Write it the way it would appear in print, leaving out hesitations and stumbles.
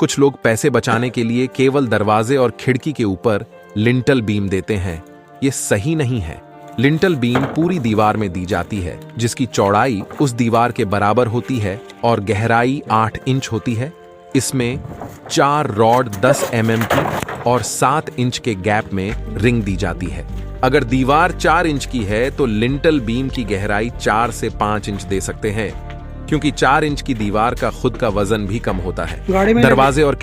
कुछ लोग पैसे बचाने के लिए केवल दरवाजे और खिड़की के ऊपर लिंटल बीम देते हैं। ये सही नहीं है। लिंटल बीम पूरी दीवार में दी जाती है, जिसकी चौड़ाई उस दीवार के बराबर होती है और गहराई 8 इंच होती है। इसमें 4 रॉड 10 mm की और 7 इंच के गैप में रिंग दी जाती है। अगर दीवार 4 इंच की है तो लिंटल बीम की गहराई 4 से 5 इंच दे सकते हैं, क्योंकि 4 इंच की दीवार का खुद का वजन भी कम होता है। दरवाजे और